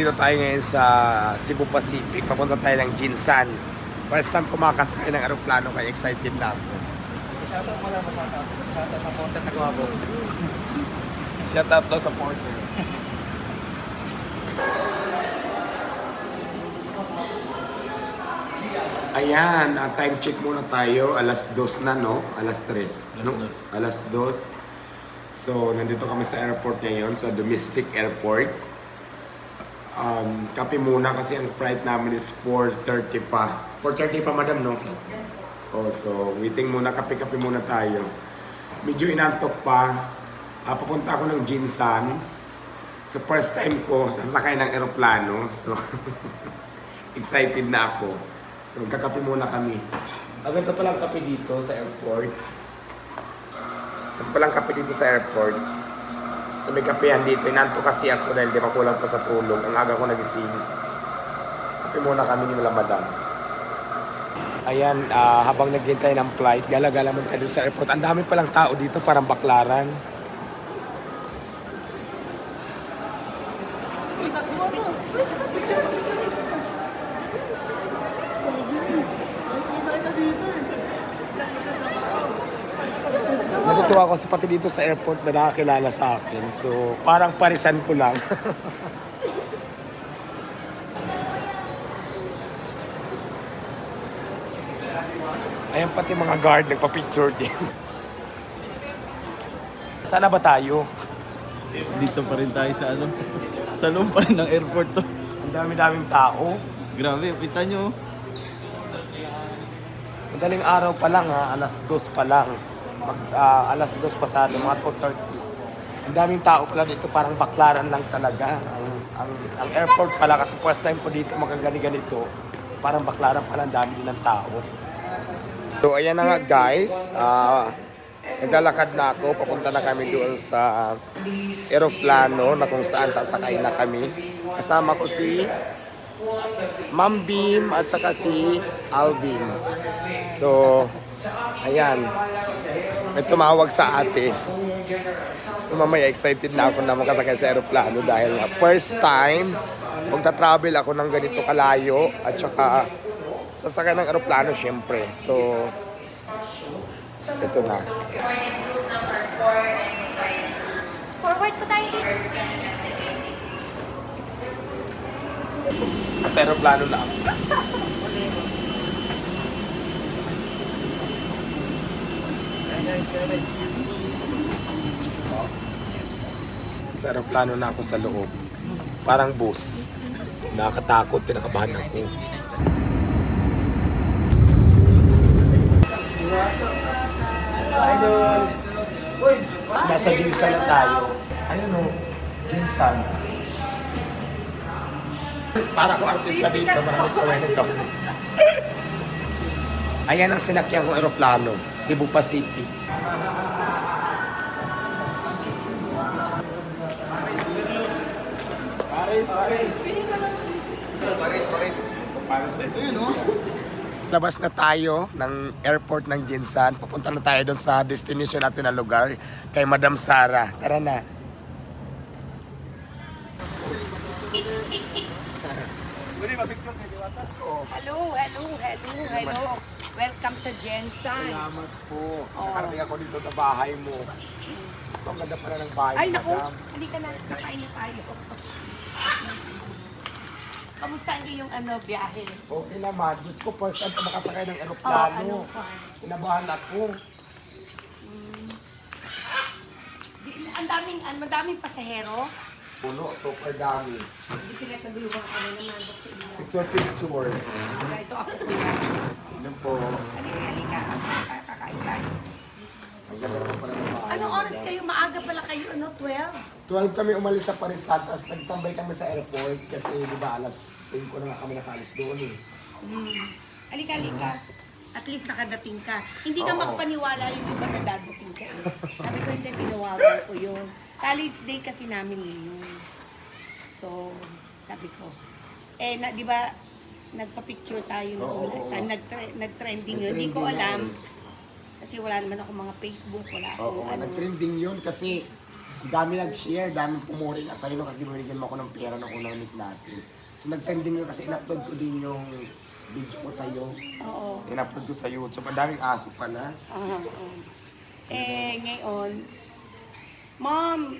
nandito tayo ngayon sa Cebu Pacific. Papunta tayo ng Jinsan. First time kumakasakay ng aeroplano kaya excited na ako. Shoutout mo lang, shoutout sa content na gawa ko. Shout out daw sa porter. Ayan, time check muna tayo. Alas 2 na, no? Alas 3. No? Alas 2. So, nandito kami sa airport ngayon, sa domestic airport. Kape muna kasi ang flight namin is 4:30 pa. 4:30 pa, madam, no? Oh, so, waiting muna. Kape-kape muna tayo. Medyo inantok pa. Papunta ako ng Jinsan. So, first time ko sasakay ng aeroplano. So, excited na ako. So, kakape muna kami. Ganito palang kape dito sa airport. Ito palang kape dito sa airport. So, may kapehan dito. Inanto kasi ako dahil di makulang pa sa tulog. Ang aga ko nagising. Kape muna kami ni madam. Ayan, habang naghintay ng flight, gala-gala man tayo sa airport. Ang dami palang tao dito, parang baklaran. Natutuwa ako kasi pati dito sa airport na nakakilala sa akin. So, parang parisan ko lang. Ayan pati mga guard nagpa-picture din. Sana ba tayo? Dito pa rin tayo sa sa loob pa rin ng airport to. Ang dami-daming tao. Grabe, kita nyo. Madaling araw pa lang ha, alas 2 pa lang. Alas 2 pasado, mga 2:30. Ang daming tao pala dito, parang baklaran lang talaga. Ang airport pala, kasi first time ko dito makagani-ganito, parang baklaran pala, ang dami din ng tao. So ayan na nga guys, naglalakad na ako, papunta na kami doon sa aeroplano na kung saan sasakay na kami. Kasama ko si Ma'am Beam at saka si Alvin. So, ayan. May tumawag sa atin. So, mamaya excited na ako na makasakay sa aeroplano dahil first time magta-travel ako ng ganito kalayo at saka sasakay ng aeroplano syempre. So, ito na. Forward po tayo. Sa aeroplano na ako. Sa aeroplano na ako sa loob. Parang bus. Nakakatakot, kinakabahan ako. Idol! Nasa Jinsan na tayo. Ayun o, Jinsan. Para ko artista dito, maraming kawain kami. Ayan ang sinakyan kong aeroplano, Cebu Pacific. Paris. Ayun, no? Labas na tayo ng airport ng Jinsan. Pupunta na tayo doon sa destination natin na lugar kay Madam Sara. Tara na. Hello. Welcome sa Jensen. Salamat po. Nakarating ako dito sa bahay mo. Gusto ang ganda pala ng bahay. Ay, naku. Madam. Halika na. Nakain na tayo. Kamusta ang iyong biyahe? Okay naman. Gusto ko first time ko makasakay ng aeroplano. pa? Kinabahan ako. Madaming pasahero. Puno, super dami. Hindi sila nagulubang naman sa ila. Picture. Ito ako po siya. Ano po? Halika. Kakain tayo. Ang ganda naman pala ng bahay. Anong oras kayo? Maaga pala kayo, 12? 12 kami umalis sa Parisan, tapos nagtambay kami sa airport kasi di ba alas 5 na nga kami nakalis doon eh. Halika. At least nakadating ka. Hindi ka Oo. makapaniwala yung iba na dadating ka. Sabi ko hindi, pinawagan ko yun. College day kasi namin ngayon. So, sabi ko. Di ba, nagpa-picture tayo noong Oo. nag-trending yun. Hindi ko alam. Kasi wala naman ako mga Facebook, wala Oo, akong nag-trending yun kasi dami nag-share, dami pumuri na sa'yo kasi binigyan mo ako ng pera ng unang meet natin. So nag-trending yun kasi in-upload ko din yung video ko sa'yo. Oo. In-upload ko sa YouTube. Ang daming aso pala. Ngayon, Ma'am,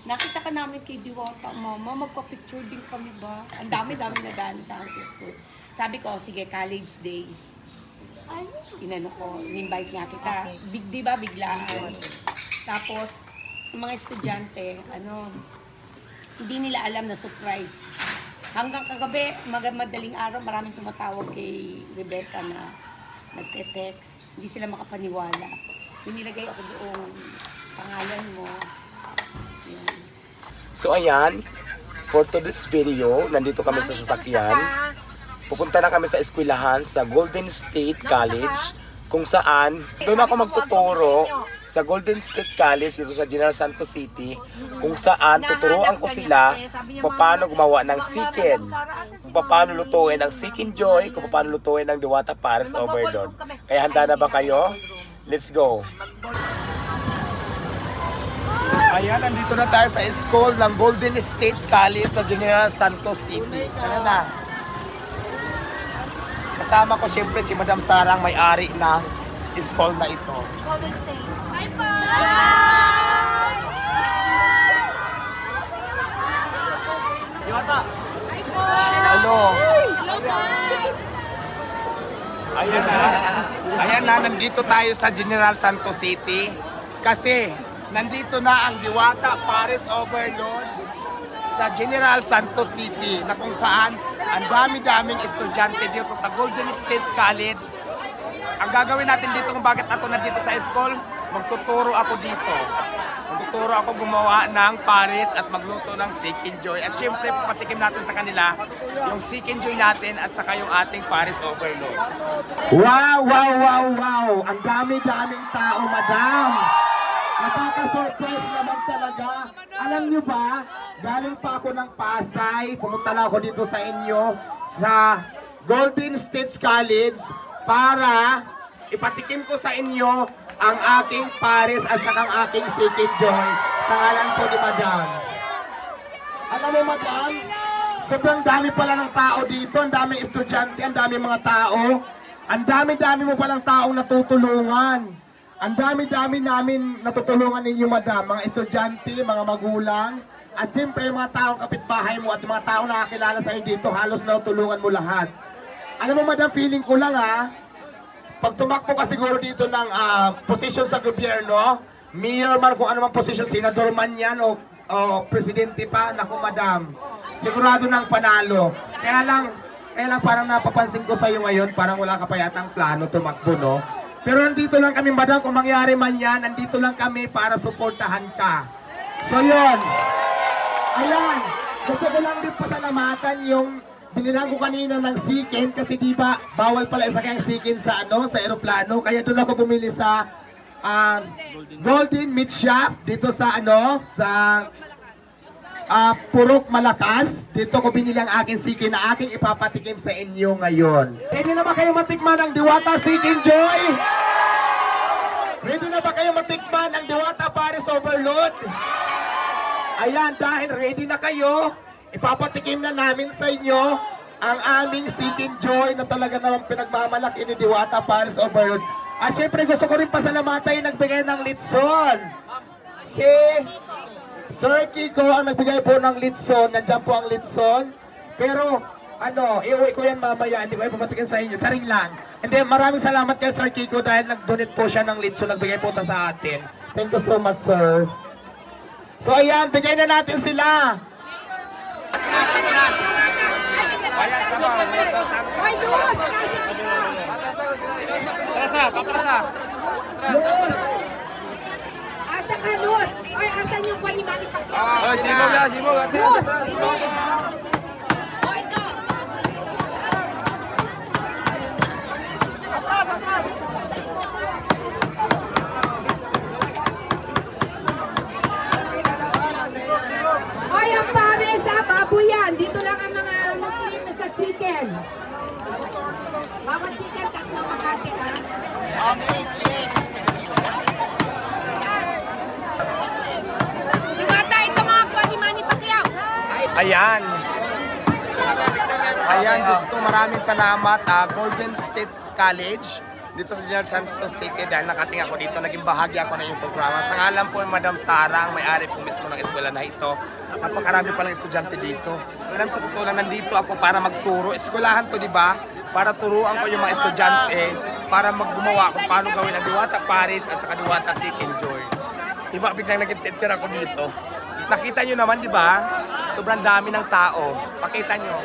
nakita ka namin kay Diwata, Mama, magpa-picture din kami ba? Ang dami-dami na daan sa akin sa school. Sabi ko, sige, college day. Ay, inano ko, in-invite nga kita. Di ba, biglaan. Tapos, yung mga estudyante, hindi nila alam na surprise. Hanggang kagabi, madaling araw, maraming tumatawag kay Rebecca na nagte-text. Hindi sila makapaniwala. Yung nilagay ako doon, pangalan mo. Yan. So ayan, for today's video, nandito kami sa sasakyan. Pupunta na kami sa eskwelahan sa Golden State College, kung saan doon ako magtuturo sa Golden State College dito sa General Santos City, kung saan tuturuan ko sila kung paano gumawa ng chicken, kung paano lutuin ang chicken joy, kung paano lutuin ang Diwata Paris Overload. Kaya handa na ba kayo? Let's go! Ayan, nandito na tayo sa school ng Golden State College sa General Santos City. Ano na? Kasama ko siyempre si Madam Sarang, may-ari ng school na ito. Golden State. Hi po! Diwata! Hello! Ayan na, nandito tayo sa General Santos City. Kasi nandito na ang Diwata Paris Overload sa General Santos City na kung saan ang dami-daming estudyante dito sa Golden State College. Ang gagawin natin dito kung bakit ako nandito sa school, magtuturo ako dito. Magtuturo ako gumawa ng Paris at magluto ng chicken joy. At syempre, papatikim natin sa kanila yung chicken joy natin at saka yung ating Paris Overload. Wow, wow, wow, wow! Ang dami-daming tao, madam! Nakaka-surprise naman talaga. Alam nyo ba, galing pa ako ng Pasay, pumunta lang ako dito sa inyo, sa Golden State College, para ipatikim ko sa inyo ang aking Paris at saka ang aking chicken joy sa ngalan po ni Madam. Alam mo, Madam, sobrang dami pala ng tao dito, ang daming estudyante, ang daming mga tao, ang dami-dami mo palang taong natutulungan. Ang dami-dami namin natutulungan ninyo, Madam, mga estudyante, mga magulang, at siyempre mga taong kapitbahay mo at mga taong nakakilala sa iyo dito, halos natutulungan mo lahat. Alam mo, Madam, feeling ko lang pag tumakbo ka siguro dito ng posisyon sa gobyerno, mayor man, kung ano mang posisyon, senador man yan o presidente pa, naku, Madam, sigurado ng panalo. Kaya lang parang napapansin ko sa iyo ngayon, parang wala ka pa yatang plano tumakbo, no? Pero nandito lang kami, Madam, kung mangyari man yan, nandito lang kami para suportahan ka. So yun, ayan, gusto ko lang din pasalamatan yung binilang ko kanina ng chicken kasi di ba bawal pala isa kayang chicken sa sa eroplano, kaya doon ako bumili sa Golden Meat Shop dito sa sa Purok Malakas. Dito ko binili ang aking chicken na aking ipapatikim sa inyo ngayon. Ready na ba kayo matikman ang Diwata Chicken Joy? Ready na ba kayo matikman ang Diwata Paris Overload? Ayan, dahil ready na kayo, ipapatikim na namin sa inyo ang aming chicken joy na talaga naman pinagmamalaki ni Diwata Paris Overload. At syempre gusto ko rin pasalamatan yung nagbigay ng litson. Si Sir Kiko ang nagbigay po ng litson. Nandiyan po ang litson. Pero iuwi ko yan mamaya. Hindi ko ipapatikin sa inyo. Taring lang. Hindi, maraming salamat kay Sir Kiko dahil nag-donate po siya ng litson. Nagbigay po ito sa atin. Thank you so much, sir. So ayan, bigay na natin sila. Ayan, sabang. Patrasa. Asa ka doon? Ay, asan yung buwan ni Manny Pacquiao? Oh, sibog. Ate. Ay, ang pares ha, baboy yan. Dito lang ang mga Muslim sa chicken. Bawat chicken, tatlo makati ha. Ayan. Ayan, Diyos ko, maraming salamat. Golden State College dito sa General Santos City dahil nakating ako dito, naging bahagi ako ng iyong programa. Sa ngalan po ni Madam Sarang, may-ari po mismo ng eskwela na ito. Napakarami palang estudyante dito. Alam, sa totoo lang, nandito ako para magturo. Eskwelahan to, di ba? Para turuan ko yung mga estudyante para maggumawa kung paano gawin ang Diwata Paris at saka Diwata Seek Enjoy. Di ba, biglang naging teacher ako dito. Nakita nyo naman, di ba? Sobrang dami ng tao. Pakita nyo.